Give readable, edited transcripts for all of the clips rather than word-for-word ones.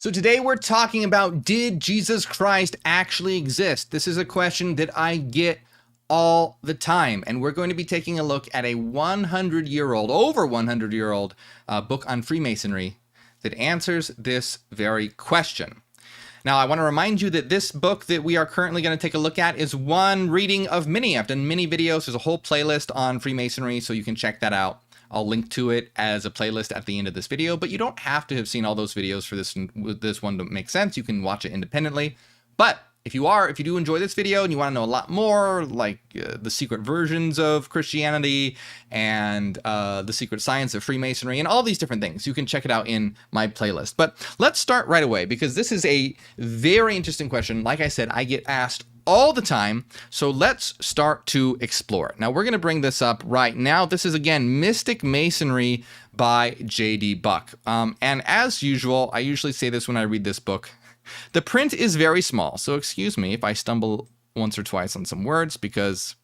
So today we're talking about, did Jesus Christ actually exist? This is a question that I get all the time, and we're going to be taking a look at a 100-year-old, over 100-year-old book on Freemasonry that answers this very question. Now, I want to remind you that this book that we are currently going to take a look at is one reading of many. I've done many videos. There's a whole playlist on Freemasonry, so you can check that out. I'll link to it as a playlist at the end of this video, but you don't have to have seen all those videos for this one to make sense. You can watch it independently. But if you do enjoy this video and you want to know a lot more, like the secret versions of Christianity and the secret science of Freemasonry and all these different things, you can check it out in my playlist. But let's start right away, because this is a very interesting question. Like I said, I get asked all the time. So let's start to explore it. Now we're going to bring this up right now. This is, again, Mystic Masonry by J.D. Buck. And as usual, I usually say this when I read this book, the print is very small. So excuse me if I stumble once or twice on some words, because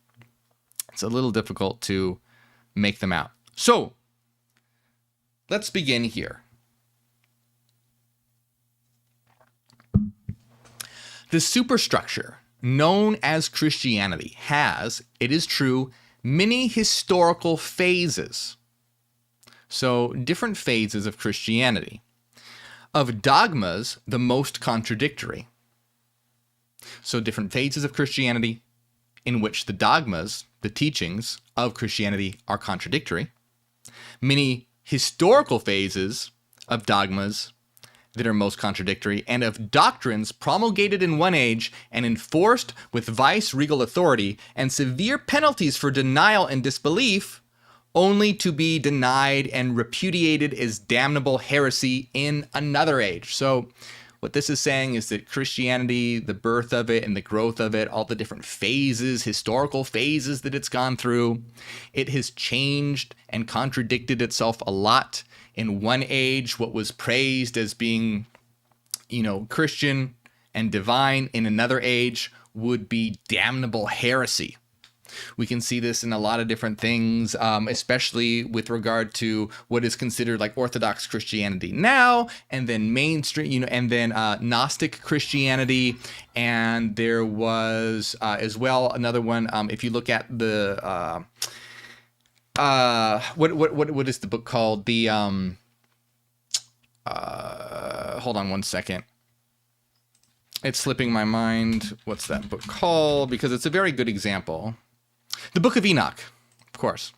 it's a little difficult to make them out. So let's begin here. The superstructure known as Christianity has, it is true, many historical phases. So different phases of Christianity. Of dogmas, the most contradictory. So different phases of Christianity in which the dogmas, the teachings of Christianity are contradictory. Many historical phases of dogmas that are most contradictory, and of doctrines promulgated in one age and enforced with vice-regal authority and severe penalties for denial and disbelief, only to be denied and repudiated as damnable heresy in another age. So what this is saying is that Christianity, the birth of it and the growth of it, all the different phases, historical phases that it's gone through, it has changed and contradicted itself a lot. In one age, what was praised as being, Christian and divine, in another age would be damnable heresy. We can see this in a lot of different things, especially with regard to what is considered like Orthodox Christianity now, and then mainstream, and then Gnostic Christianity. And there was as well another one. If you look at the what is the book called? The hold on one second. It's slipping my mind. What's that book called? Because it's a very good example. The Book of Enoch, of course.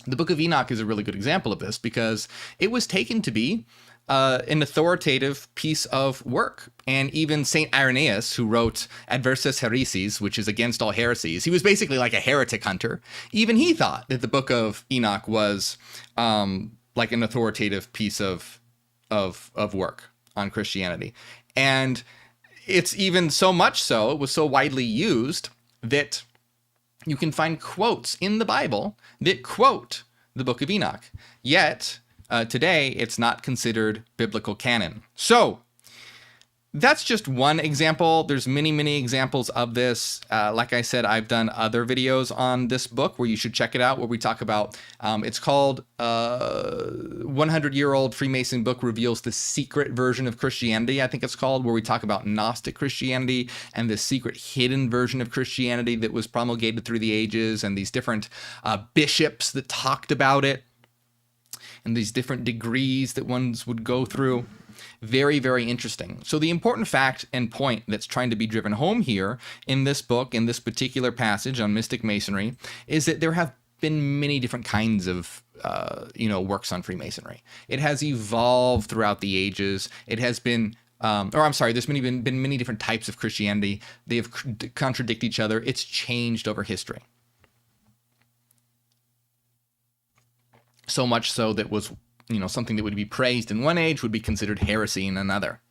The Book of Enoch is a really good example of this, because it was taken to be an authoritative piece of work. And even St. Irenaeus, who wrote Adversus Heresies, which is against all heresies, he was basically like a heretic hunter. Even he thought that the Book of Enoch was like an authoritative piece of work on Christianity. And it's even so much so, it was so widely used that you can find quotes in the Bible that quote the Book of Enoch. Yet, today, it's not considered biblical canon. So, that's just one example. There's many, many examples of this. Like I said, I've done other videos on this book where you should check it out, where we talk about, it's called 100-Year-Old Freemason Book Reveals the Secret Version of Christianity, I think it's called, where we talk about Gnostic Christianity and the secret hidden version of Christianity that was promulgated through the ages, and these different bishops that talked about it, and these different degrees that ones would go through. Very, very interesting. So the important fact and point that's trying to be driven home here in this book, in this particular passage on Mystic Masonry, is that there have been many different kinds of works on Freemasonry. It has evolved throughout the ages. It has been there's been many different types of Christianity. They have contradict each other. It's changed over history. So much so that was something that would be praised in one age would be considered heresy in another.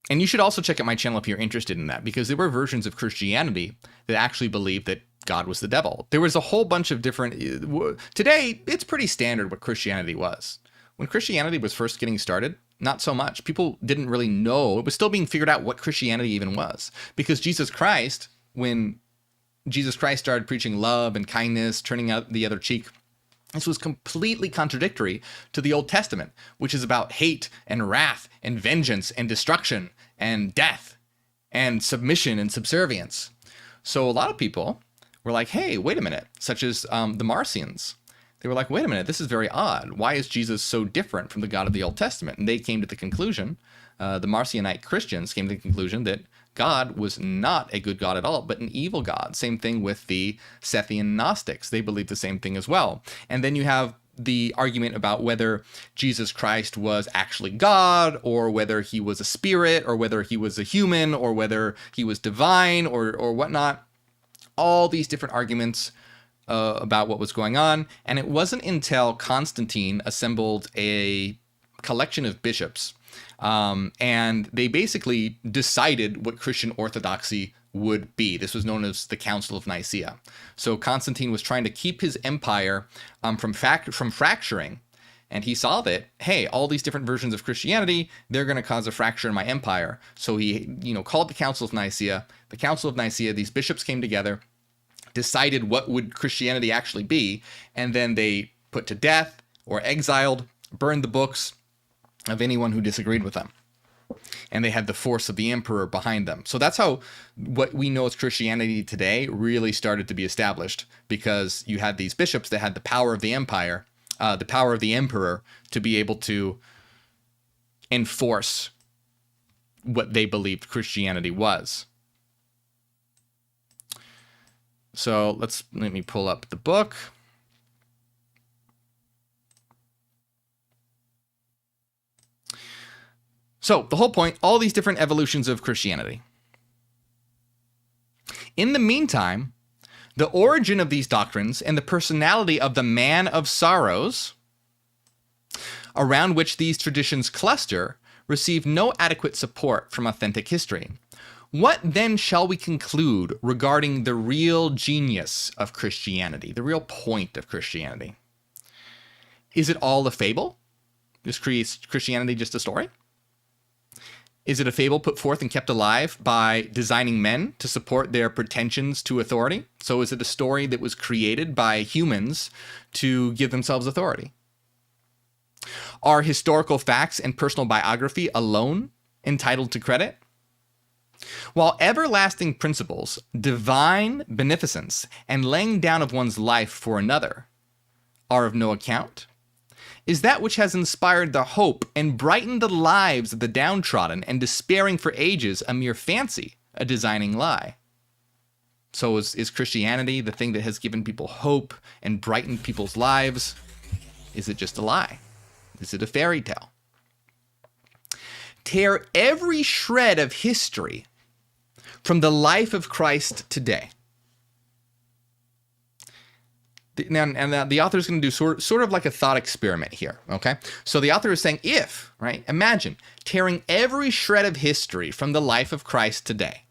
And you should also check out my channel if you're interested in that, because there were versions of Christianity that actually believed that God was the devil. There was a whole bunch of different... Today, it's pretty standard what Christianity was. When Christianity was first getting started, not so much. People didn't really know. It was still being figured out what Christianity even was. Because Jesus Christ, when Jesus Christ started preaching love and kindness, turning out the other cheek, This was completely contradictory to the Old Testament, which is about hate and wrath and vengeance and destruction and death and submission and subservience. So a lot of people were like, hey, wait a minute, such as the Marcions. They were like, wait a minute, this is very odd. Why is Jesus so different from the God of the Old Testament? And they came to the conclusion, the Marcionite Christians came to the conclusion that God was not a good God at all, but an evil God. Same thing with the Sethian Gnostics. They believed the same thing as well. And then you have the argument about whether Jesus Christ was actually God, or whether he was a spirit, or whether he was a human, or whether he was divine, or whatnot. All these different arguments about what was going on. And it wasn't until Constantine assembled a collection of bishops, and they basically decided what Christian orthodoxy would be. This was known as the Council of Nicaea. So Constantine was trying to keep his empire from fracturing, and he saw that, hey, all these different versions of Christianity, they're going to cause a fracture in my empire. So he, called the Council of Nicaea. The Council of Nicaea, these bishops came together, decided what would Christianity actually be, and then they put to death or exiled, burned the books of anyone who disagreed with them. And they had the force of the emperor behind them. So that's how what we know as Christianity today really started to be established, because you had these bishops that had the power of the empire, the power of the emperor, to be able to enforce what they believed Christianity was. So let me pull up the book. So the whole point, all these different evolutions of Christianity. In the meantime, the origin of these doctrines and the personality of the man of sorrows around which these traditions cluster receive no adequate support from authentic history. What then shall we conclude regarding the real genius of Christianity, the real point of Christianity? Is it all a fable? Is Christianity just a story? Is it a fable put forth and kept alive by designing men to support their pretensions to authority? So is it a story that was created by humans to give themselves authority? Are historical facts and personal biography alone entitled to credit? While everlasting principles, divine beneficence, and laying down of one's life for another are of no account, is that which has inspired the hope and brightened the lives of the downtrodden and despairing for ages a mere fancy, a designing lie? So is Christianity the thing that has given people hope and brightened people's lives? Is it just a lie? Is it a fairy tale? Tear every shred of history from the life of Christ today. Now, the author is going to do sort of like a thought experiment here, okay? So the author is saying, imagine tearing every shred of history from the life of Christ today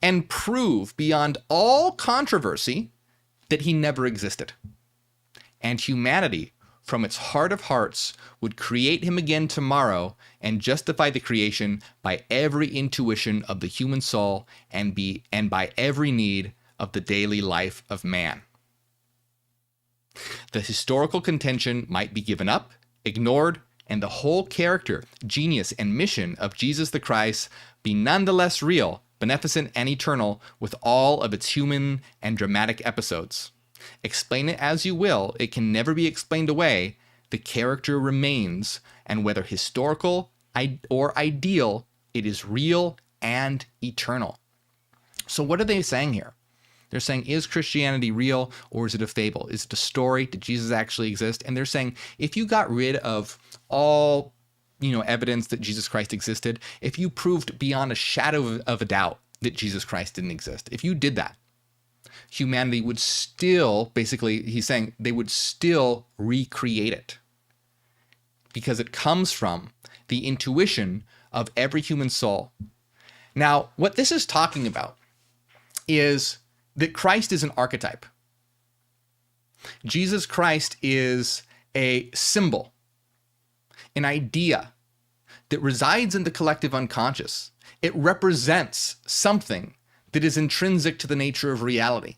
and prove beyond all controversy that he never existed. And humanity, from its heart of hearts, would create him again tomorrow and justify the creation by every intuition of the human soul and by every need of the daily life of man. The historical contention might be given up, ignored, and the whole character, genius, and mission of Jesus the Christ be nonetheless real, beneficent, and eternal, with all of its human and dramatic episodes. Explain it as you will, it can never be explained away. The character remains, and whether historical or ideal, it is real and eternal. So what are they saying here? They're saying, is Christianity real or is it a fable? Is it a story? Did Jesus actually exist? And they're saying, if you got rid of all, evidence that Jesus Christ existed, if you proved beyond a shadow of a doubt that Jesus Christ didn't exist, if you did that, humanity would still, basically, he's saying, they would still recreate it, because it comes from the intuition of every human soul. Now, what this is talking about is that Christ is an archetype. Jesus Christ is a symbol, an idea that resides in the collective unconscious. It represents something that is intrinsic to the nature of reality.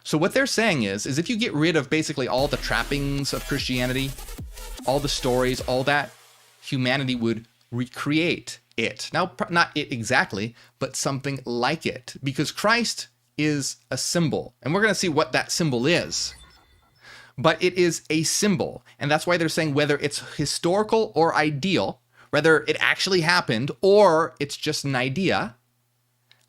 So what they're saying is if you get rid of basically all the trappings of Christianity, all the stories, all that, humanity would recreate it. Now, not it exactly, but something like it, because Christ is a symbol, and we're going to see what that symbol is. But it is a symbol, and that's why they're saying whether it's historical or ideal, whether it actually happened or it's just an idea,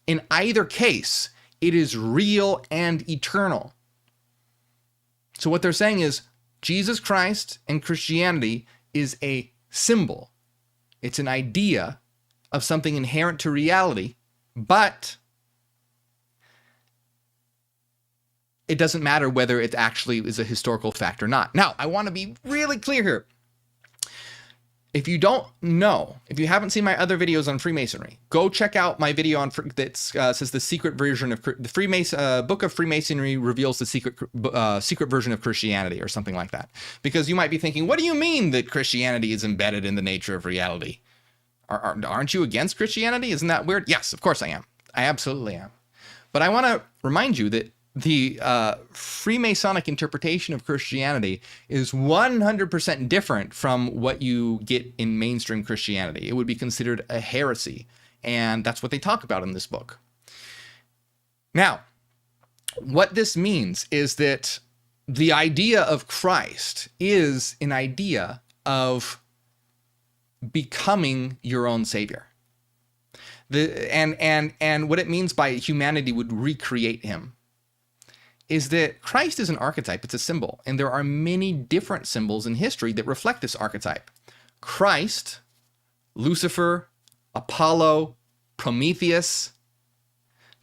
in either case, it is real and eternal. So what they're saying is Jesus Christ and Christianity is a symbol. It's an idea of something inherent to reality, but it doesn't matter whether it actually is a historical fact or not. Now, I want to be really clear here. If you don't know, if you haven't seen my other videos on Freemasonry, go check out my video on that says the secret version of the Book of Freemasonry reveals the secret version of Christianity, or something like that. Because you might be thinking, what do you mean that Christianity is embedded in the nature of reality? Aren't you against Christianity? Isn't that weird? Yes, of course I am. I absolutely am. But I want to remind you that the Freemasonic interpretation of Christianity is 100% different from what you get in mainstream Christianity. It would be considered a heresy, and that's what they talk about in this book. Now, what this means is that the idea of Christ is an idea of becoming your own savior. And what it means by humanity would recreate him is that Christ is an archetype, it's a symbol, and there are many different symbols in history that reflect this archetype. Christ, Lucifer, Apollo, Prometheus,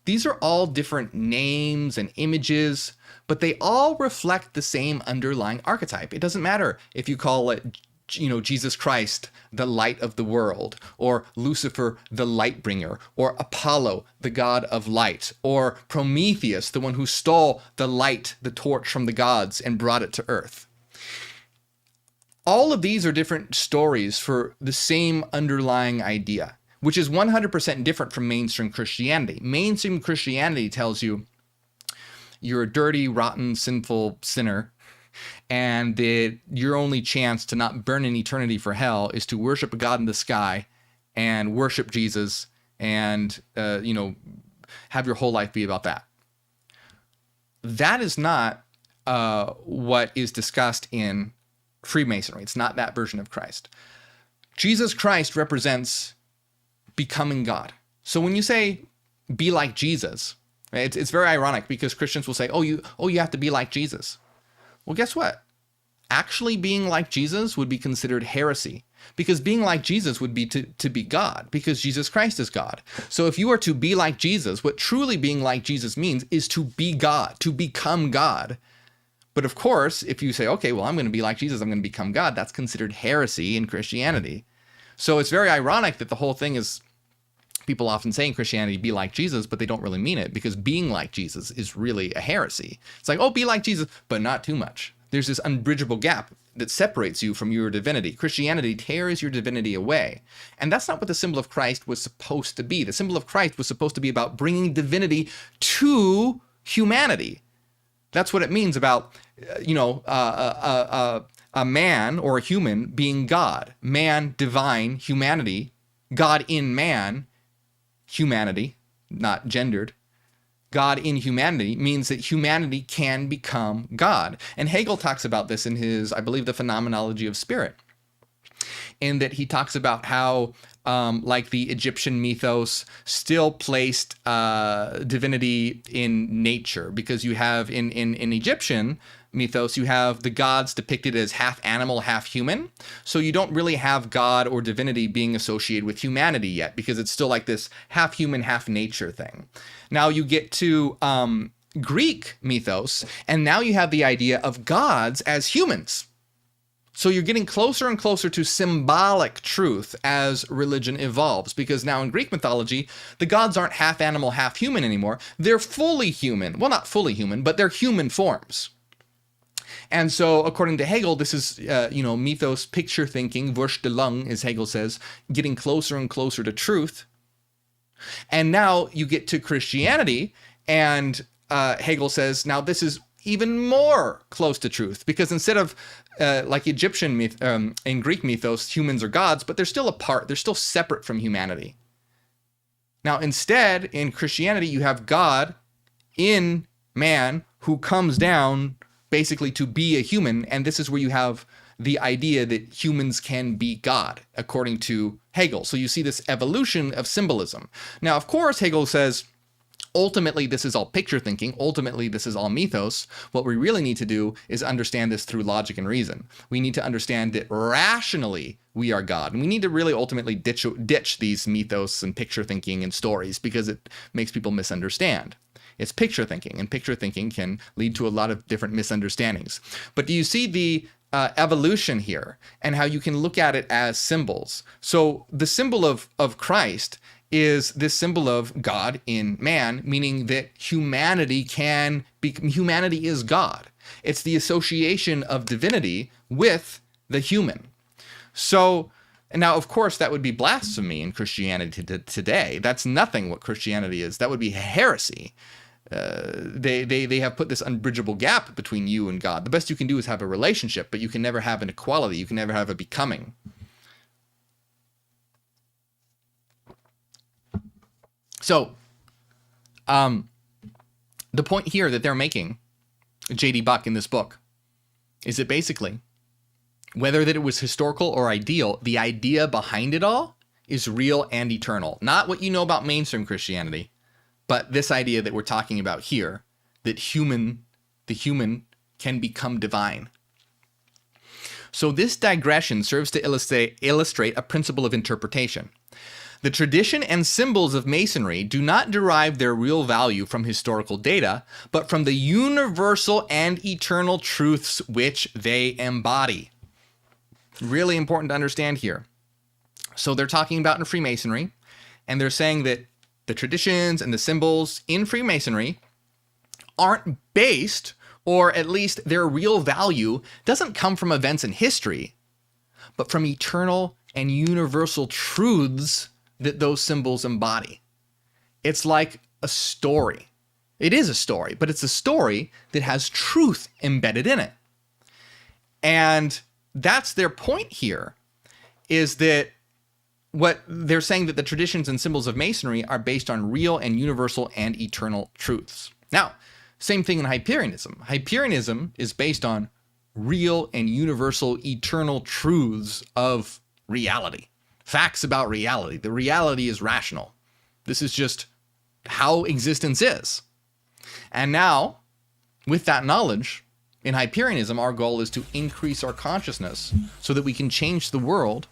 these are all different names and images, but they all reflect the same underlying archetype. It doesn't matter if you call it, Jesus Christ, the light of the world, or Lucifer, the light bringer, or Apollo, the god of light, or Prometheus, the one who stole the light, the torch from the gods and brought it to earth. All of these are different stories for the same underlying idea, which is 100% different from mainstream Christianity. Mainstream Christianity tells you you're a dirty, rotten, sinful sinner, and that your only chance to not burn in eternity for hell is to worship a God in the sky and worship Jesus and, have your whole life be about that. That is not what is discussed in Freemasonry. It's not that version of Christ. Jesus Christ represents becoming God. So when you say, be like Jesus, right, it's very ironic because Christians will say, you have to be like Jesus. Well, guess what? Actually being like Jesus would be considered heresy, because being like Jesus would be to be God, because Jesus Christ is God. So if you are to be like Jesus, what truly being like Jesus means is to be God, to become God. But of course, if you say, okay, well, I'm going to be like Jesus, I'm going to become God, that's considered heresy in Christianity. So it's very ironic that the whole thing is, people often say in Christianity, be like Jesus, but they don't really mean it, because being like Jesus is really a heresy. It's like, be like Jesus, but not too much. There's this unbridgeable gap that separates you from your divinity. Christianity tears your divinity away. And that's not what the symbol of Christ was supposed to be. The symbol of Christ was supposed to be about bringing divinity to humanity. That's what it means about, a man or a human being God. Man, divine, humanity, God in man, humanity, not gendered. God in humanity means that humanity can become God. And Hegel talks about this in his, I believe, The Phenomenology of Spirit, in that he talks about how, like the Egyptian mythos still placed divinity in nature, because you have in Egyptian mythos, you have the gods depicted as half animal, half human. So you don't really have God or divinity being associated with humanity yet, because it's still like this half human, half nature thing. Now you get to Greek mythos, and now you have the idea of gods as humans. So you're getting closer and closer to symbolic truth as religion evolves, because now in Greek mythology, the gods aren't half animal, half human anymore. They're fully human. Well, not fully human, but they're human forms. And so, according to Hegel, this is, mythos, picture thinking, Vorstellung, as Hegel says, getting closer and closer to truth. And now you get to Christianity, and Hegel says, now this is even more close to truth, because instead of like Egyptian myth, in Greek mythos, humans are gods, but they're still apart. They're still separate from humanity. Now, instead, in Christianity, you have God in man who comes down basically to be a human. And this is where you have the idea that humans can be God, according to Hegel. So you see this evolution of symbolism. Now, of course, Hegel says, ultimately, this is all picture thinking. Ultimately, this is all mythos. What we really need to do is understand this through logic and reason. We need to understand that rationally we are God. And we need to really ultimately ditch these mythos and picture thinking and stories, because it makes people misunderstand. It's picture thinking, and picture thinking can lead to a lot of different misunderstandings. But do you see the evolution here and how you can look at it as symbols? So the symbol of Christ is this symbol of God in man, meaning that humanity is God. It's the association of divinity with the human. So, and now, of course, that would be blasphemy in Christianity today. That's nothing what Christianity is. That would be heresy. They have put this unbridgeable gap between you and God. The best you can do is have a relationship, but you can never have an equality. You can never have a becoming. So, the point here that they're making, J.D. Buck in this book, is that basically, whether that it was historical or ideal, the idea behind it all is real and eternal. Not what you know about mainstream Christianity, but this idea that we're talking about here, that the human can become divine. So this digression serves to illustrate a principle of interpretation. The tradition and symbols of Masonry do not derive their real value from historical data, but from the universal and eternal truths which they embody. Really important to understand here. So they're talking about in Freemasonry, and they're saying that the traditions and the symbols in Freemasonry aren't based, or at least their real value doesn't come from events in history, but from eternal and universal truths that those symbols embody. It's like a story. It is a story, but it's a story that has truth embedded in it. And that's their point here, is that what they're saying, that the traditions and symbols of Masonry are based on real and universal and eternal truths. Now, same thing in Hyperianism. Hyperianism is based on real and universal eternal truths of reality. Facts about reality. The reality is rational. This is just how existence is. And now, with that knowledge, in Hyperianism, our goal is to increase our consciousness so that we can change the world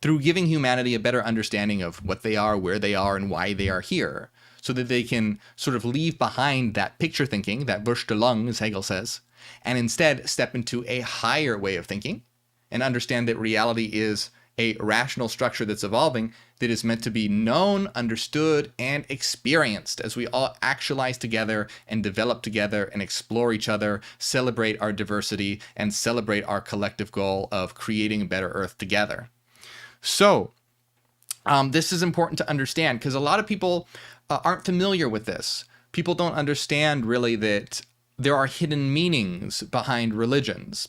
through giving humanity a better understanding of what they are, where they are, and why they are here, so that they can sort of leave behind that picture thinking, that Vorstellung, as Hegel says, and instead step into a higher way of thinking and understand that reality is a rational structure that's evolving, that is meant to be known, understood, and experienced as we all actualize together and develop together and explore each other, celebrate our diversity, and celebrate our collective goal of creating a better earth together. So, this is important to understand, because a lot of people aren't familiar with this. People don't understand really that there are hidden meanings behind religions.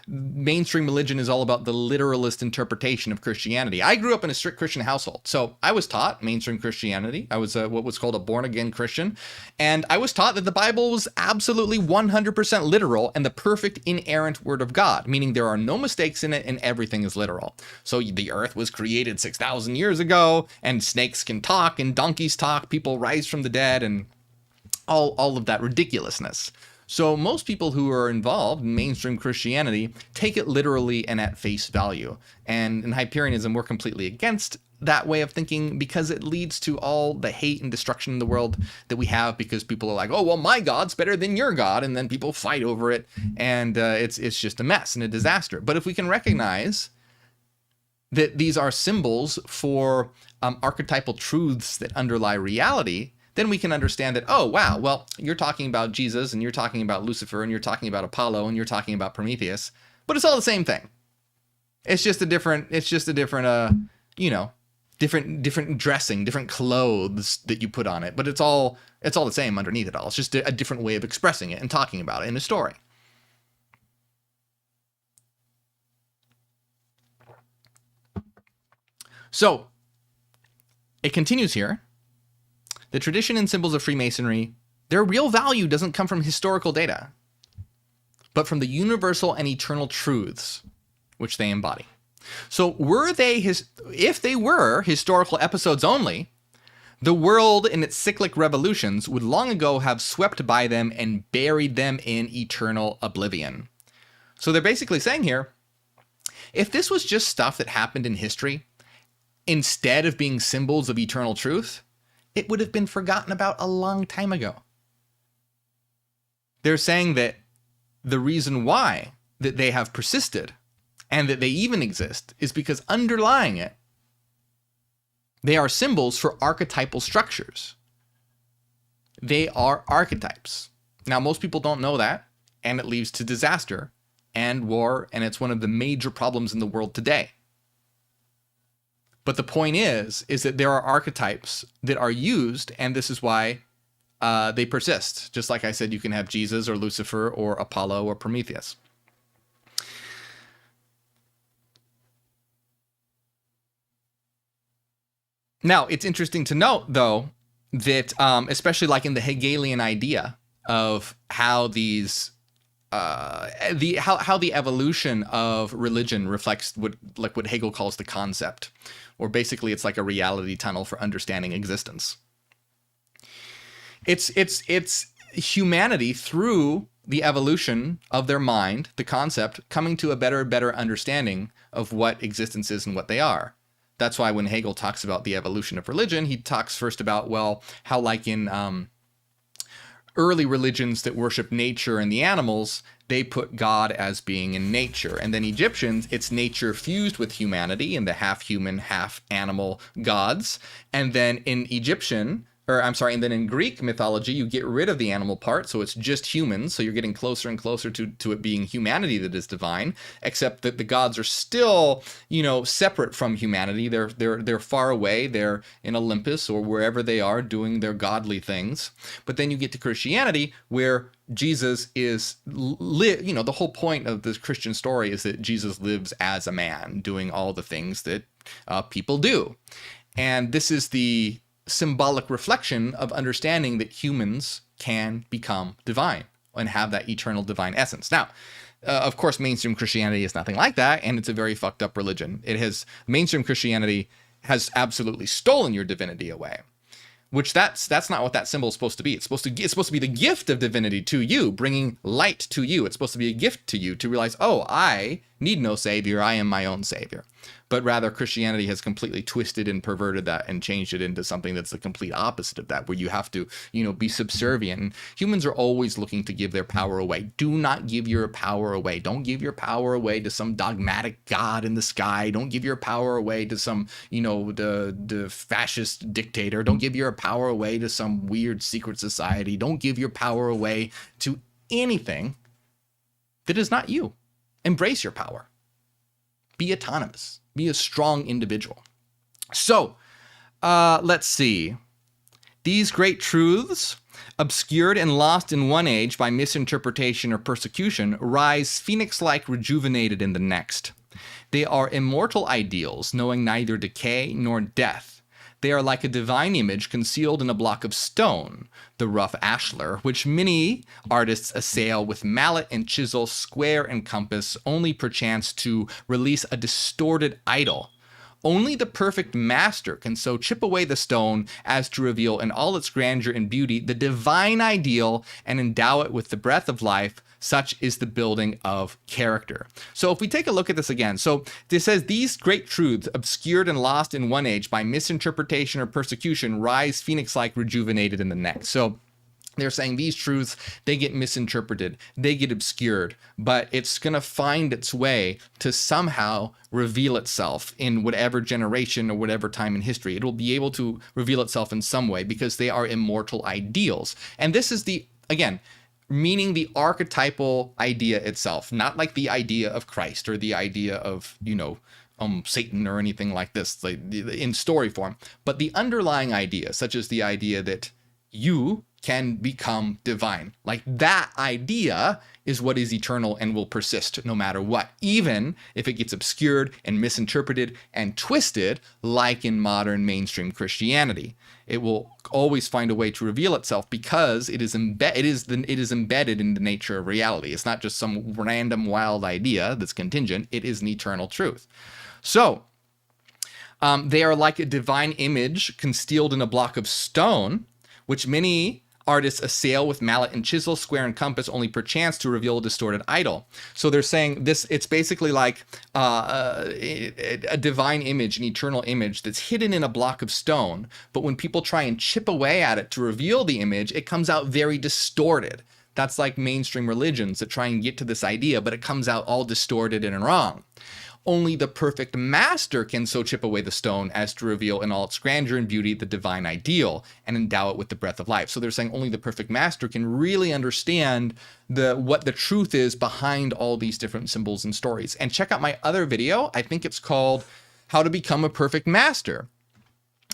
Mainstream religion is all about the literalist interpretation of Christianity. I grew up in a strict Christian household, so I was taught mainstream Christianity. I was what was called a born-again Christian, and I was taught that the Bible was absolutely 100% literal and the perfect inerrant word of God, meaning there are no mistakes in it and everything is literal. So the earth was created 6,000 years ago, and snakes can talk, and donkeys talk, people rise from the dead, and all of that ridiculousness. So most people who are involved in mainstream Christianity take it literally and at face value. And in Hyperianism, we're completely against that way of thinking, because it leads to all the hate and destruction in the world that we have, because people are like, oh, well, my God's better than your God. And then people fight over it. And it's just a mess and a disaster. But if we can recognize that these are symbols for archetypal truths that underlie reality, then we can understand that, oh, wow, well, you're talking about Jesus, and you're talking about Lucifer, and you're talking about Apollo, and you're talking about Prometheus, but it's all the same thing. It's just a different, different dressing, different clothes that you put on it, but it's all the same underneath it all. It's just a different way of expressing it and talking about it in a story. So it continues here. The tradition and symbols of Freemasonry, their real value doesn't come from historical data, but from the universal and eternal truths which they embody. So if they were historical episodes only, the world in its cyclic revolutions would long ago have swept by them and buried them in eternal oblivion. So they're basically saying here, if this was just stuff that happened in history, instead of being symbols of eternal truth, it would have been forgotten about a long time ago. They're saying that the reason why that they have persisted and that they even exist is because underlying it, they are symbols for archetypal structures. They are archetypes. Now, most people don't know that, and it leads to disaster and war, and it's one of the major problems in the world today. But the point is that there are archetypes that are used, and this is why they persist. Just like I said, you can have Jesus or Lucifer or Apollo or Prometheus. Now, it's interesting to note, though, that especially like in the Hegelian idea of how these how the evolution of religion reflects what Hegel calls the concept, or basically it's like a reality tunnel for understanding existence. It's humanity through the evolution of their mind, the concept, coming to a better understanding of what existence is and what they are. That's why when Hegel talks about the evolution of religion, he talks first about, well, how like in early religions that worship nature and the animals, they put God as being in nature. And then Egyptians, it's nature fused with humanity and the half human, half animal gods. And then in and then in Greek mythology, you get rid of the animal part, so it's just humans. So you're getting closer and closer to it being humanity that is divine, except that the gods are still, separate from humanity. They're far away. They're in Olympus or wherever they are doing their godly things. But then you get to Christianity, where Jesus is, the whole point of this Christian story is that Jesus lives as a man, doing all the things that people do. And this is the symbolic reflection of understanding that humans can become divine and have that eternal divine essence. Now, of course, mainstream Christianity is nothing like that, and it's a very fucked up religion. Mainstream Christianity has absolutely stolen your divinity away, which that's not what that symbol is supposed to be. It's supposed to be the gift of divinity to you, bringing light to you. It's supposed to be a gift to you to realize, oh, I need no savior. I am my own savior. But rather, Christianity has completely twisted and perverted that and changed it into something that's the complete opposite of that, where you have to, be subservient. And humans are always looking to give their power away. Do not give your power away. Don't give your power away to some dogmatic god in the sky. Don't give your power away to some, the fascist dictator. Don't give your power away to some weird secret society. Don't give your power away to anything that is not you. Embrace your power. Be autonomous. Be a strong individual. So, let's see. These great truths, obscured and lost in one age by misinterpretation or persecution, rise phoenix-like rejuvenated in the next. They are immortal ideals, knowing neither decay nor death. They are like a divine image concealed in a block of stone, the rough ashlar, which many artists assail with mallet and chisel, square and compass, only perchance to release a distorted idol. Only the perfect master can so chip away the stone as to reveal in all its grandeur and beauty the divine ideal and endow it with the breath of life. Such is the building of character. So if we take a look at this again, so this says these great truths, obscured and lost in one age by misinterpretation or persecution, rise phoenix-like rejuvenated in the next. So they're saying these truths, they get misinterpreted, they get obscured, but it's going to find its way to somehow reveal itself in whatever generation or whatever time in history. It will be able to reveal itself in some way because they are immortal ideals. And this is meaning the archetypal idea itself, not like the idea of Christ or the idea of, Satan or anything like this, like in story form, but the underlying idea, such as the idea that you can become divine, like that idea is what is eternal and will persist no matter what, even if it gets obscured and misinterpreted and twisted, like in modern mainstream Christianity. It will always find a way to reveal itself because it is embedded in the nature of reality. It's not just some random wild idea that's contingent. It is an eternal truth. So they are like a divine image concealed in a block of stone, which many artists assail with mallet and chisel, square and compass, only perchance to reveal a distorted idol. So they're saying this, it's basically like a divine image, an eternal image that's hidden in a block of stone. But when people try and chip away at it to reveal the image, it comes out very distorted. That's like mainstream religions that try and get to this idea, but it comes out all distorted and wrong. Only the perfect master can so chip away the stone as to reveal in all its grandeur and beauty the divine ideal and endow it with the breath of life. So they're saying only the perfect master can really understand what the truth is behind all these different symbols and stories. And check out my other video. I think it's called How to Become a Perfect Master.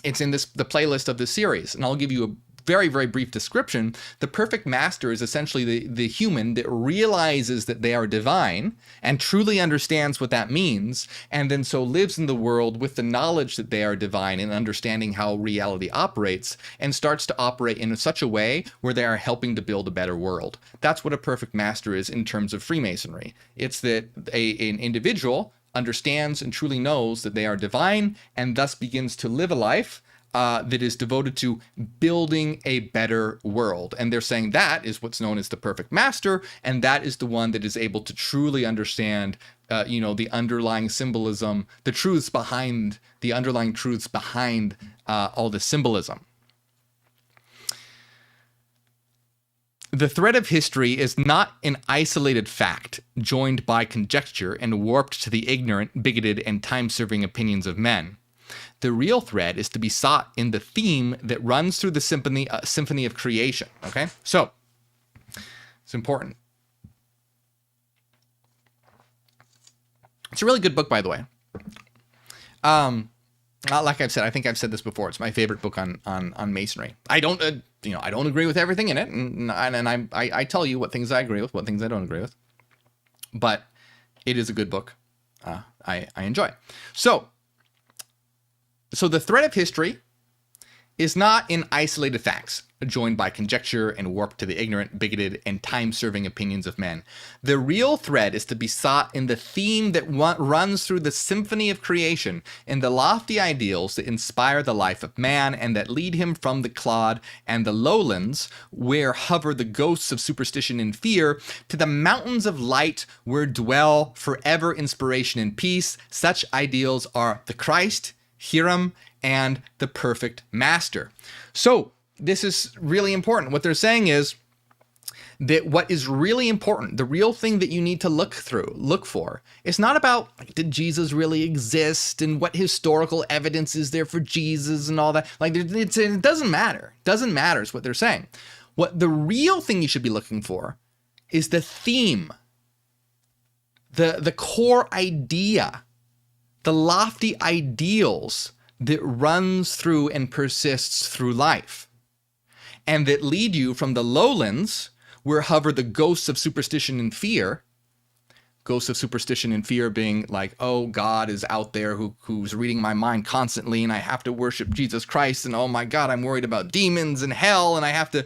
It's in the playlist of this series, and I'll give you a very, very brief description. The perfect master is essentially the human that realizes that they are divine and truly understands what that means, and then so lives in the world with the knowledge that they are divine and understanding how reality operates, and starts to operate in such a way where they are helping to build a better world. That's what a perfect master is in terms of Freemasonry. It's that an individual understands and truly knows that they are divine and thus begins to live a life that is devoted to building a better world. And they're saying that is what's known as the perfect master, and that is the one that is able to truly understand the underlying symbolism, the underlying truths behind all the symbolism. The thread of history is not an isolated fact joined by conjecture and warped to the ignorant, bigoted, and time-serving opinions of men. The real thread is to be sought in the theme that runs through the symphony of creation. Okay, so it's important. It's a really good book, by the way. Like I've said, I think I've said this before. It's my favorite book on Masonry. I don't agree with everything in it, and I tell you what things I agree with, what things I don't agree with. But it is a good book. I enjoy. So the thread of history is not in isolated facts, joined by conjecture and warped to the ignorant, bigoted, and time-serving opinions of men. The real thread is to be sought in the theme that runs through the symphony of creation, in the lofty ideals that inspire the life of man and that lead him from the clod and the lowlands, where hover the ghosts of superstition and fear, to the mountains of light where dwell forever inspiration and peace. Such ideals are the Christ, Hiram, and the perfect master. So this is really important. What they're saying is that what is really important, the real thing that you need to look for, is not about, like, did Jesus really exist and what historical evidence is there for Jesus and all that. Like, it doesn't matter. It doesn't matter is what they're saying. What the real thing you should be looking for is the theme, the core idea, the lofty ideals that runs through and persists through life, and that lead you from the lowlands where hover the ghosts of superstition and fear. Ghosts of superstition and fear being like, oh, God is out there who's reading my mind constantly, and I have to worship Jesus Christ, and oh my God, I'm worried about demons and hell, and I have to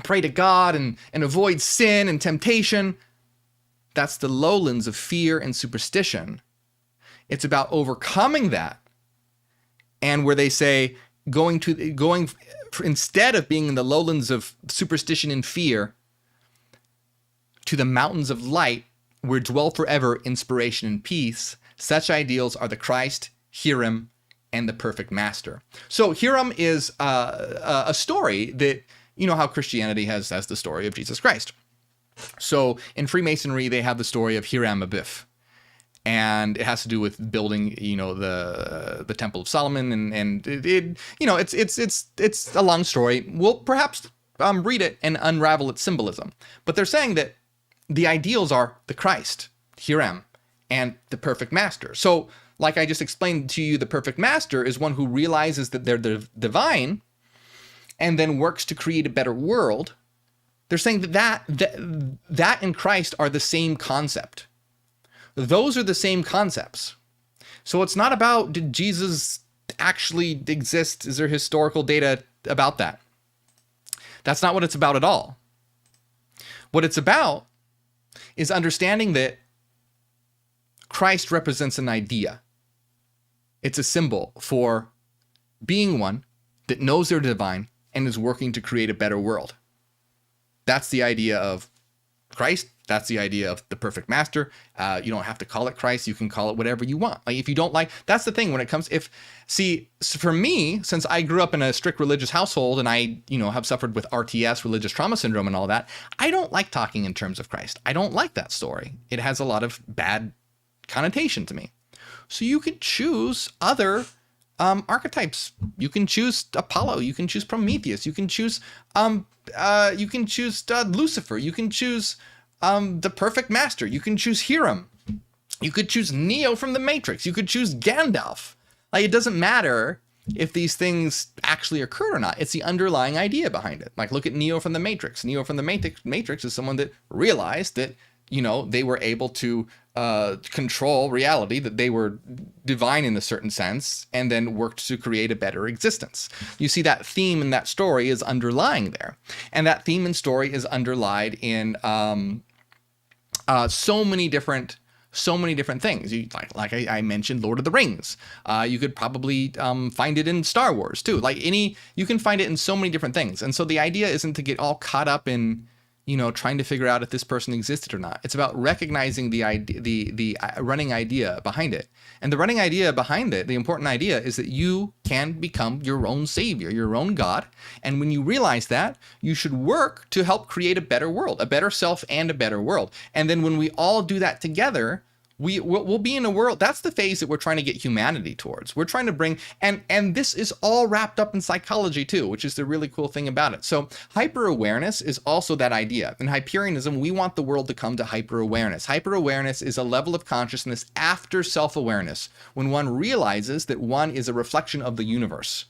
pray to God and avoid sin and temptation. That's the lowlands of fear and superstition. It's about overcoming that, and where they say going instead of being in the lowlands of superstition and fear, to the mountains of light where dwell forever inspiration and peace. Such ideals are the Christ, Hiram, and the perfect master. So Hiram is a story that, you know how Christianity has the story of Jesus Christ. So in Freemasonry, they have the story of Hiram Abiff. And it has to do with building, the Temple of Solomon, and it's a long story. We'll perhaps read it and unravel its symbolism. But they're saying that the ideals are the Christ, Hiram, and the perfect master. So like I just explained to you, the perfect master is one who realizes that they're the divine and then works to create a better world. They're saying that and Christ are the same concept. Those are the same concepts. So it's not about, did Jesus actually exist? Is there historical data about that? That's not what it's about at all. What it's about is understanding that Christ represents an idea. It's a symbol for being one that knows they're divine and is working to create a better world. That's the idea of Christ. That's the idea of the perfect master. You don't have to call it Christ. You can call it whatever you want. Like, if you don't like, that's the thing when it comes, for me, since I grew up in a strict religious household and I, have suffered with RTS, religious trauma syndrome and all that, I don't like talking in terms of Christ. I don't like that story. It has a lot of bad connotation to me. So you could choose other archetypes. You can choose Apollo. You can choose Prometheus. You can choose Lucifer. You can choose the perfect master. You can choose Hiram. You could choose Neo from the Matrix. You could choose Gandalf. Like, it doesn't matter if these things actually occurred or not. It's the underlying idea behind it. Like, look at Neo from the Matrix. Neo from the Matrix is someone that realized that, they were able to control reality, that they were divine in a certain sense, and then worked to create a better existence. You see that theme in that story is underlying there. And that theme and story is underlined in so many different things. Like I mentioned, Lord of the Rings. You could probably find it in Star Wars too. You can find it in so many different things. And so the idea isn't to get all caught up in, trying to figure out if this person existed or not. It's about recognizing the idea, the running idea behind it. And the running idea behind it, the important idea, is that you can become your own savior, your own God. And when you realize that, you should work to help create a better world, a better self and a better world. And then when we all do that together, we'll be in a world. That's the phase that we're trying to get humanity towards. We're trying to bring, and this is all wrapped up in psychology too, which is the really cool thing about it. So hyper-awareness is also that idea. In Hyperianism, we want the world to come to hyper-awareness. Hyper-awareness is a level of consciousness after self-awareness, when one realizes that one is a reflection of the universe,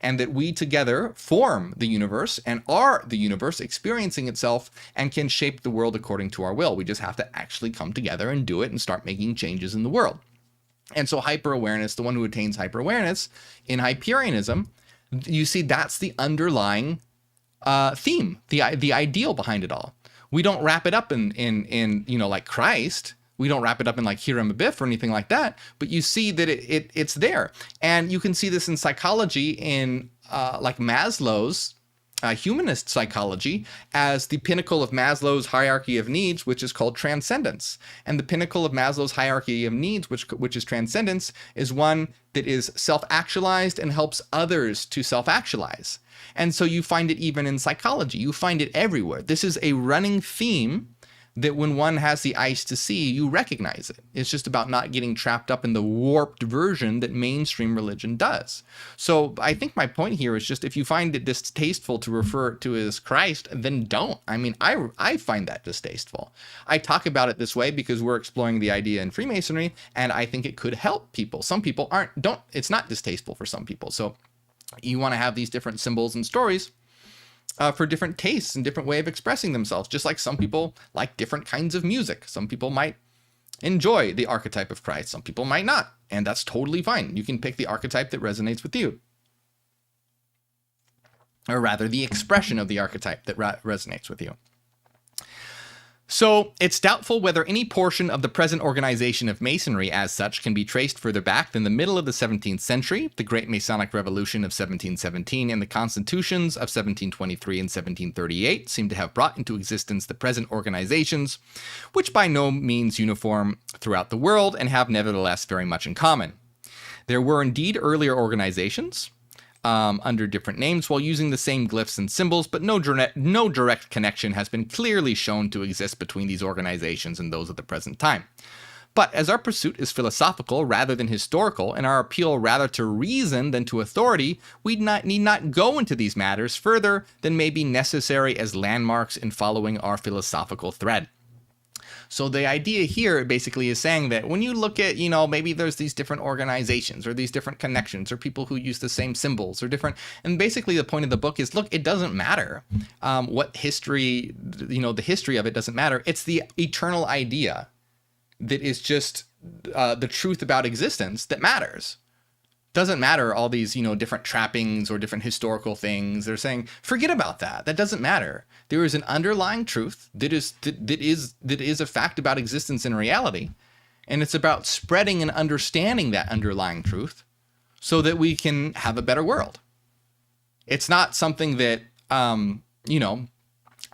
and that we together form the universe and are the universe experiencing itself and can shape the world according to our will. We just have to actually come together and do it and start making changes in the world. And so hyper-awareness, the one who attains hyper-awareness in Hyperianism, you see that's the underlying theme, the ideal behind it all. We don't wrap it up in like Christ. We don't wrap it up in like Hiram Abiff or anything like that, but you see that it's there. And you can see this in psychology in like Maslow's humanist psychology as the pinnacle of Maslow's hierarchy of needs, which is called transcendence. And the pinnacle of Maslow's hierarchy of needs, which is transcendence, is one that is self-actualized and helps others to self-actualize. And so you find it even in psychology. You find it everywhere. This is a running theme that when one has the eyes to see, you recognize it. It's just about not getting trapped up in the warped version that mainstream religion does. So I think my point here is just, if you find it distasteful to refer to as Christ, then don't. I mean, I find that distasteful. I talk about it this way because we're exploring the idea in Freemasonry, and I think it could help people. Some people it's not distasteful for some people. So you want to have these different symbols and stories for different tastes and different way of expressing themselves. Just like some people like different kinds of music. Some people might enjoy the archetype of Christ. Some people might not. And that's totally fine. You can pick the archetype that resonates with you. Or rather, the expression of the archetype that resonates with you. So it's doubtful whether any portion of the present organization of Masonry as such can be traced further back than the middle of the 17th century, the Great Masonic Revolution of 1717 and the Constitutions of 1723 and 1738 seem to have brought into existence the present organizations, which by no means uniform throughout the world and have nevertheless very much in common. There were indeed earlier organizations, under different names while using the same glyphs and symbols, but no direct connection has been clearly shown to exist between these organizations and those of the present time. But as our pursuit is philosophical rather than historical, and our appeal rather to reason than to authority, we need not go into these matters further than may be necessary as landmarks in following our philosophical thread. So the idea here basically is saying that when you look at, maybe there's these different organizations or these different connections or people who use the same symbols or different, and basically the point of the book is, look, it doesn't matter what history, the history of it doesn't matter. It's the eternal idea that is just the truth about existence that matters. Doesn't matter all these, different trappings or different historical things. They're saying, forget about that. That doesn't matter. There is an underlying truth that is a fact about existence and reality. And it's about spreading and understanding that underlying truth so that we can have a better world. It's not something that,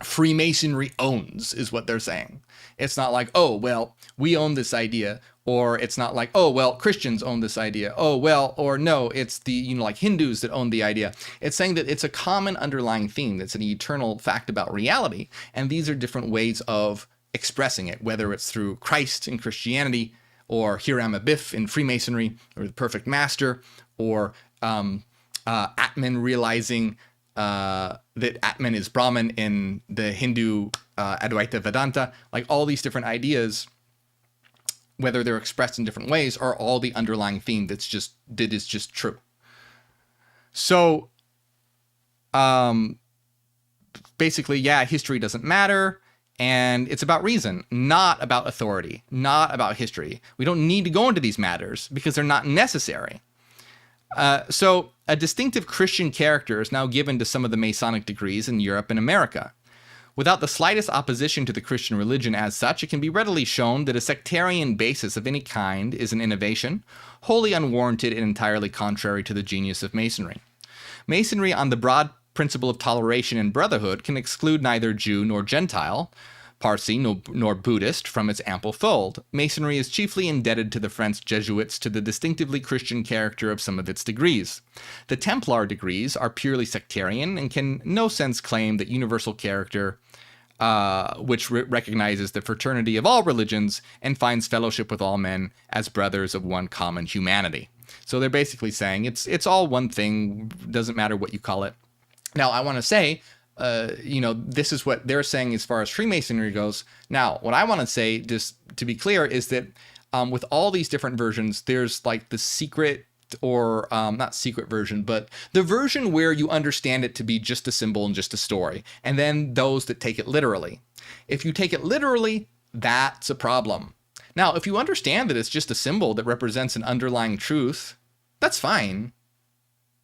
Freemasonry owns, is what they're saying. It's not like, oh, well, we own this idea. Or it's not like, oh, well, Christians own this idea. Oh, well, or no, it's the, like Hindus that own the idea. It's saying that it's a common underlying theme that's an eternal fact about reality. And these are different ways of expressing it, whether it's through Christ in Christianity, or Hiram Abiff in Freemasonry, or the Perfect Master, or Atman realizing that Atman is Brahman in the Hindu Advaita Vedanta. Like all these different ideas, whether they're expressed in different ways, are all the underlying theme that is just true. So, basically, yeah, history doesn't matter, and it's about reason, not about authority, not about history. We don't need to go into these matters because they're not necessary. So, a distinctive Christian character is now given to some of the Masonic degrees in Europe and America. Without the slightest opposition to the Christian religion as such, it can be readily shown that a sectarian basis of any kind is an innovation, wholly unwarranted and entirely contrary to the genius of Masonry. Masonry, on the broad principle of toleration and brotherhood, can exclude neither Jew nor Gentile, Parsi nor Buddhist from its ample fold. Masonry is chiefly indebted to the French Jesuits to the distinctively Christian character of some of its degrees. The Templar degrees are purely sectarian and can in no sense claim that universal character which recognizes the fraternity of all religions and finds fellowship with all men as brothers of one common humanity. So they're basically saying it's all one thing, doesn't matter what you call it. Now, I want to say, this is what they're saying as far as Freemasonry goes. Now, what I want to say, just to be clear, is that with all these different versions, there's like the secret, or not secret version, but the version where you understand it to be just a symbol and just a story, and then those that take it literally. If you take it literally, that's a problem. Now, if you understand that it's just a symbol that represents an underlying truth, that's fine,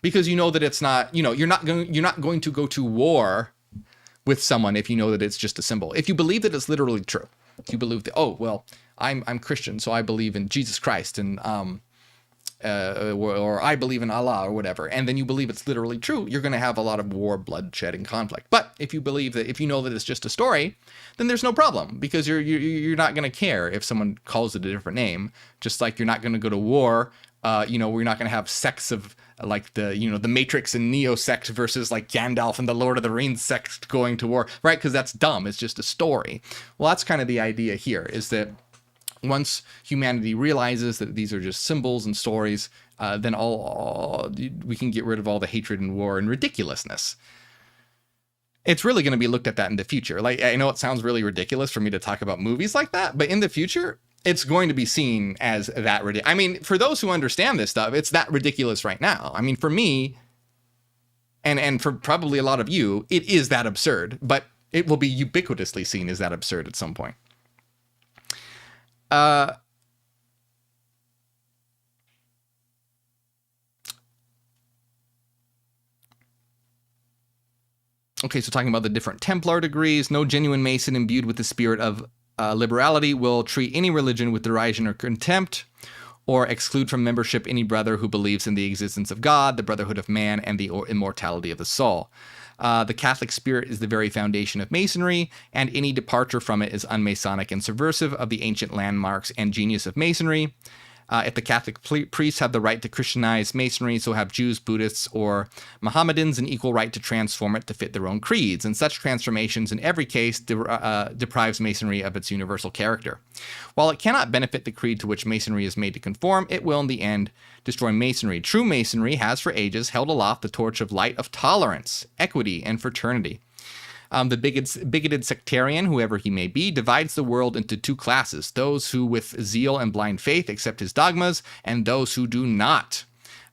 because you know that it's not, you're not going to go to war with someone if you know that it's just a symbol. If you believe that it's literally true, if you believe that, oh, well, I'm Christian, so I believe in Jesus Christ, and or I believe in Allah or whatever, and then you believe it's literally true, you're going to have a lot of war, bloodshed, and conflict. But if you know that it's just a story, then there's no problem, because you're not going to care if someone calls it a different name. Just like you're not going to go to war, we're not going to have sects of like the Matrix and Neo sect versus like Gandalf and the Lord of the Rings sect going to war, right? Because that's dumb. It's just a story. Well, that's kind of the idea here, is that once humanity realizes that these are just symbols and stories, then we can get rid of all the hatred and war and ridiculousness. It's really going to be looked at that in the future. Like, I know it sounds really ridiculous for me to talk about movies like that, but in the future, it's going to be seen as that ridiculous. I mean, for those who understand this stuff, it's that ridiculous right now. I mean, for me, and for probably a lot of you, it is that absurd, but it will be ubiquitously seen as that absurd at some point. Okay, so talking about the different Templar degrees, no genuine Mason imbued with the spirit of liberality will treat any religion with derision or contempt, or exclude from membership any brother who believes in the existence of God, the brotherhood of man, and the immortality of the soul. The Catholic spirit is the very foundation of Masonry, and any departure from it is unmasonic and subversive of the ancient landmarks and genius of Masonry. If the Catholic priests have the right to Christianize Masonry, so have Jews, Buddhists, or Mohammedans an equal right to transform it to fit their own creeds, and such transformations in every case deprives Masonry of its universal character. While it cannot benefit the creed to which Masonry is made to conform, it will in the end destroy Masonry. True Masonry has for ages held aloft the torch of light of tolerance, equity, and fraternity. The bigoted sectarian, whoever he may be, divides the world into two classes: those who with zeal and blind faith accept his dogmas, and those who do not.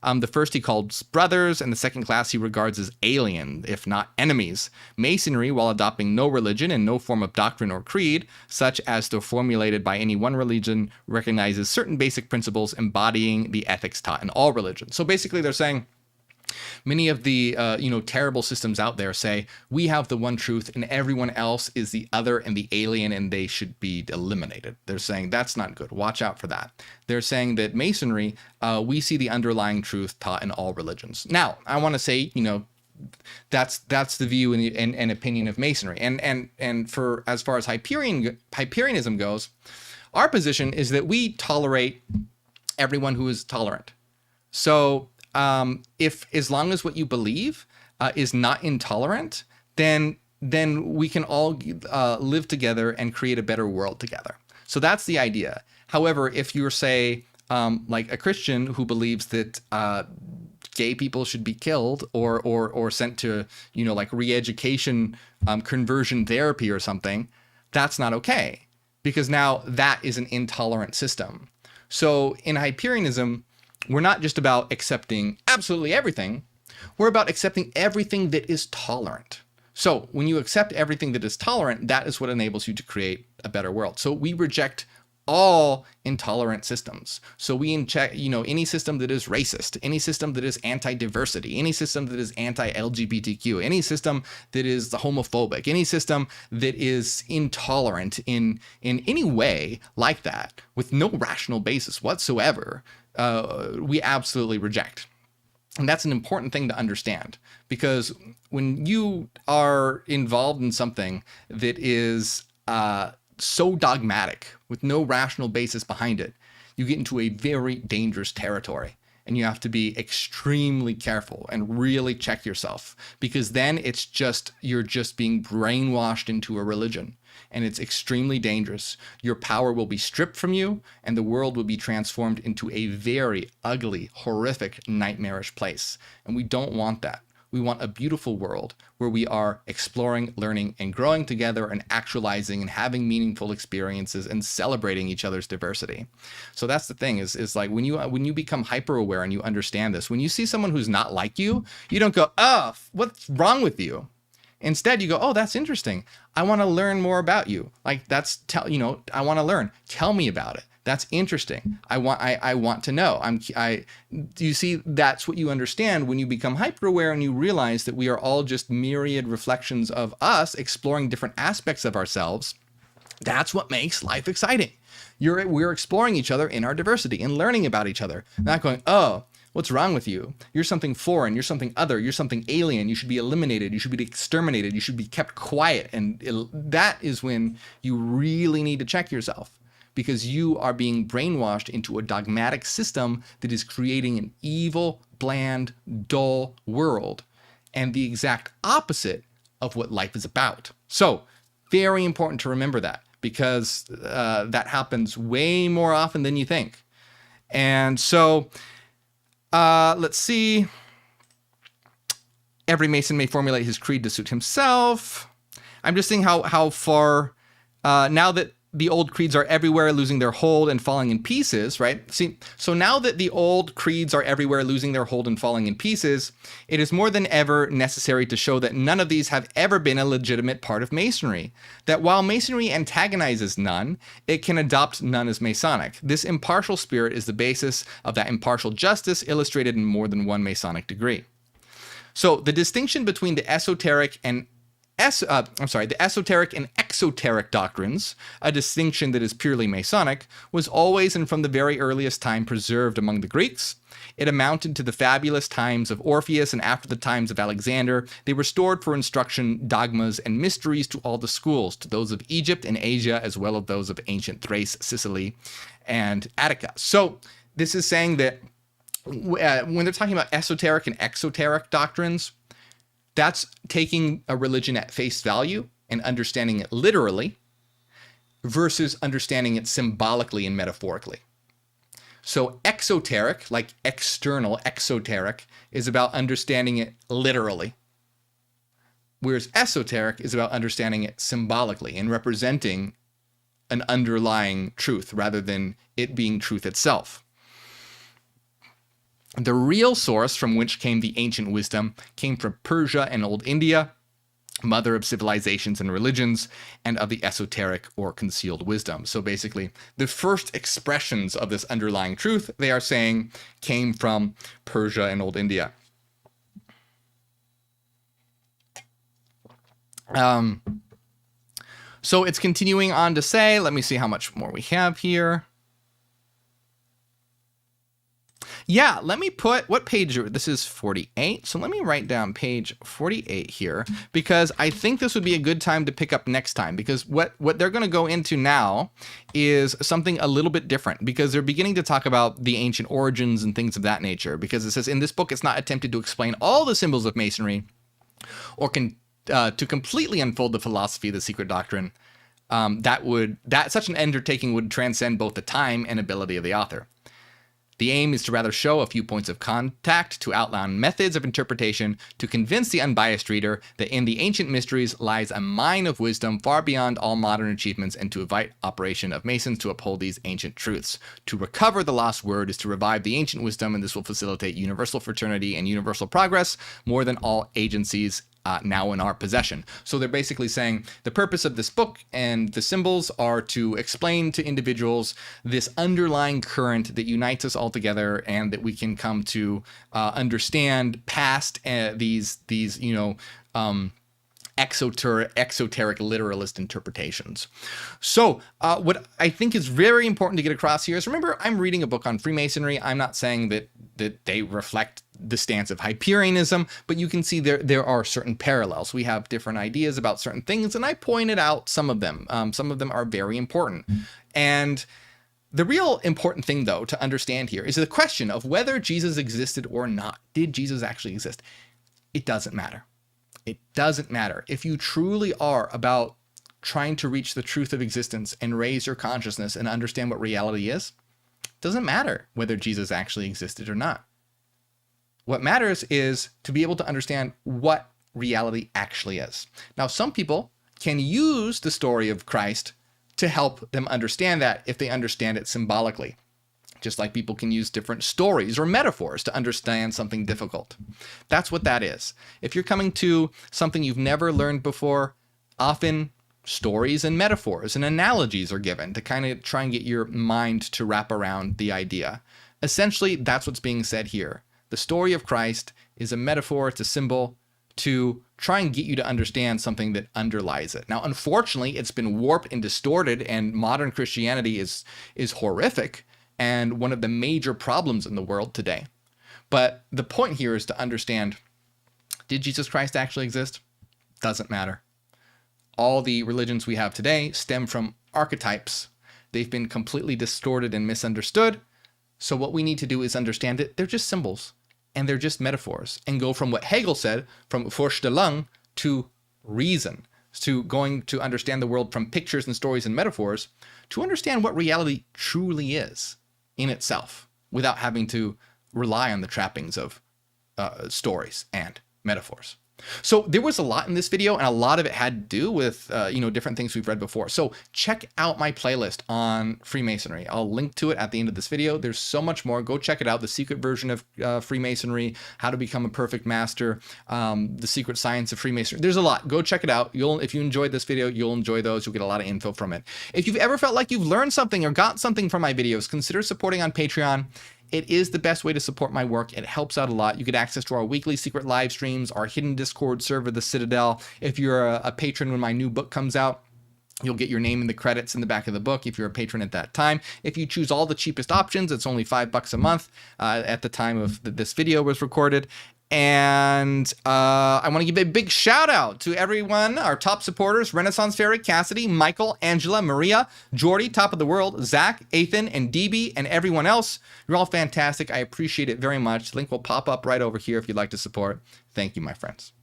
The first he calls brothers, and the second class he regards as alien, if not enemies. Masonry, while adopting no religion and no form of doctrine or creed, such as though formulated by any one religion, recognizes certain basic principles embodying the ethics taught in all religions. So basically they're saying, many of the terrible systems out there say we have the one truth and everyone else is the other and the alien and they should be eliminated. They're saying that's not good. Watch out for that. They're saying that Masonry, we see the underlying truth taught in all religions. Now, I want to say, that's the view and opinion of Masonry. And for as far as Hyperianism goes, our position is that we tolerate everyone who is tolerant. So if as long as what you believe is not intolerant, then we can all live together and create a better world together. So that's the idea. However, if you're, say, like a Christian who believes that gay people should be killed or sent to, like re-education, conversion therapy or something, that's not okay, because now that is an intolerant system. So in Hyperianism, we're not just about accepting absolutely everything. We're about accepting everything that is tolerant. So when you accept everything that is tolerant, that is what enables you to create a better world. So we reject all intolerant systems. So we inject, any system that is racist, any system that is anti-diversity, any system that is anti-LGBTQ, any system that is homophobic, any system that is intolerant in any way like that, with no rational basis whatsoever, we absolutely reject. And that's an important thing to understand, because when you are involved in something that is so dogmatic with no rational basis behind it, you get into a very dangerous territory, and you have to be extremely careful and really check yourself, because then you're just being brainwashed into a religion. And it's extremely dangerous. Your power will be stripped from you, and the world will be transformed into a very ugly, horrific, nightmarish place. And we don't want that. We want a beautiful world where we are exploring, learning, and growing together, and actualizing and having meaningful experiences and celebrating each other's diversity. So that's the thing, is like when you become hyper aware and you understand this, when you see someone who's not like you, you don't go, "Oh, what's wrong with you?" Instead, you go, "Oh, that's interesting. I want to learn more about you. Like I want to learn. Tell me about it. That's interesting. I want to know." You see, that's what you understand when you become hyper aware and you realize that we are all just myriad reflections of us exploring different aspects of ourselves. That's what makes life exciting. We're exploring each other in our diversity and learning about each other. Not going, "Oh, what's wrong with you? You're something foreign. You're something other. You're something alien. You should be eliminated. You should be exterminated. You should be kept quiet." And that is when you really need to check yourself, because you are being brainwashed into a dogmatic system that is creating an evil, bland, dull world, and the exact opposite of what life is about. So very important to remember that, because that happens way more often than you think. And so let's see. Every Mason may formulate his creed to suit himself. I'm just seeing how far, now that the old creeds are everywhere, losing their hold and falling in pieces, right? See, so now that the old creeds are everywhere, losing their hold and falling in pieces, it is more than ever necessary to show that none of these have ever been a legitimate part of Masonry. That while Masonry antagonizes none, it can adopt none as Masonic. This impartial spirit is the basis of that impartial justice illustrated in more than one Masonic degree. So the distinction between the esoteric and the esoteric and exoteric doctrines, a distinction that is purely Masonic, was always and from the very earliest time preserved among the Greeks. It amounted to the fabulous times of Orpheus, and after the times of Alexander, they were stored for instruction, dogmas, and mysteries to all the schools, to those of Egypt and Asia, as well as those of ancient Thrace, Sicily, and Attica. So this is saying that when they're talking about esoteric and exoteric doctrines, that's taking a religion at face value and understanding it literally versus understanding it symbolically and metaphorically. So exoteric, like external, exoteric, is about understanding it literally. whereas esoteric is about understanding it symbolically and representing an underlying truth rather than it being truth itself. The real source from which came the ancient wisdom came from Persia and Old India, mother of civilizations and religions, and of the esoteric or concealed wisdom. So basically, the first expressions of this underlying truth, they are saying, came from Persia and Old India. So it's continuing on to say, let me see how much more we have here. Yeah, let me put, what page, this is 48, so let me write down page 48 here, because I think this would be a good time to pick up next time, because what they're going to go into now is something a little bit different, because they're beginning to talk about the ancient origins and things of that nature, because it says in this book it's not attempted to explain all the symbols of Masonry, or to completely unfold the philosophy of the secret doctrine. Such an undertaking would transcend both the time and ability of the author. The aim is to rather show a few points of contact, to outline methods of interpretation, to convince the unbiased reader that in the ancient mysteries lies a mine of wisdom far beyond all modern achievements, and to invite operation of Masons to uphold these ancient truths. To recover the lost word is to revive the ancient wisdom, and this will facilitate universal fraternity and universal progress more than all agencies now in our possession. So they're basically saying the purpose of this book and the symbols are to explain to individuals this underlying current that unites us all together, and that we can come to understand past these exoteric literalist interpretations. So what I think is very important to get across here is, remember, I'm reading a book on Freemasonry. I'm not saying that they reflect the stance of Hyperianism, but you can see there are certain parallels. We have different ideas about certain things, and I pointed out some of them. Some of them are very important. And the real important thing, though, to understand here is the question of whether Jesus existed or not. Did Jesus actually exist? It doesn't matter. It doesn't matter. If you truly are about trying to reach the truth of existence and raise your consciousness and understand what reality is, it doesn't matter whether Jesus actually existed or not. What matters is to be able to understand what reality actually is. Now, some people can use the story of Christ to help them understand that if they understand it symbolically. Just like people can use different stories or metaphors to understand something difficult. That's what that is. If you're coming to something you've never learned before, often stories and metaphors and analogies are given to kind of try and get your mind to wrap around the idea. Essentially, that's what's being said here. The story of Christ is a metaphor, it's a symbol to try and get you to understand something that underlies it. Now, unfortunately, it's been warped and distorted, and modern Christianity is horrific and one of the major problems in the world today. But the point here is to understand, did Jesus Christ actually exist? Doesn't matter. All the religions we have today stem from archetypes. They've been completely distorted and misunderstood. So what we need to do is understand that they're just symbols and they're just metaphors, and go from what Hegel said, from Vorstellung to reason, to going to understand the world from pictures and stories and metaphors, to understand what reality truly is in itself, without having to rely on the trappings of stories and metaphors. So there was a lot in this video, and a lot of it had to do with different things we've read before. So check out my playlist on Freemasonry. I'll link to it at the end of this video. There's so much more. Go check it out. The secret version of Freemasonry, how to become a perfect master, the secret science of Freemasonry. There's a lot. Go check it out. If you enjoyed this video, you'll enjoy those. You'll get a lot of info from it. If you've ever felt like you've learned something or got something from my videos, consider supporting on Patreon. It is the best way to support my work. It helps out a lot. You get access to our weekly secret live streams, our hidden Discord server, The Citadel. If you're a patron when my new book comes out, you'll get your name in the credits in the back of the book if you're a patron at that time. If you choose all the cheapest options, it's only $5 a month at the time of this video was recorded. And I want to give a big shout out to everyone, our top supporters: Renaissance Fairy, Cassidy, Michael, Angela, Maria, Jordy, Top of the World, Zach, Ethan, and DB, and everyone else. You're all fantastic. I appreciate it very much. The link will pop up right over here if you'd like to support. Thank you, my friends.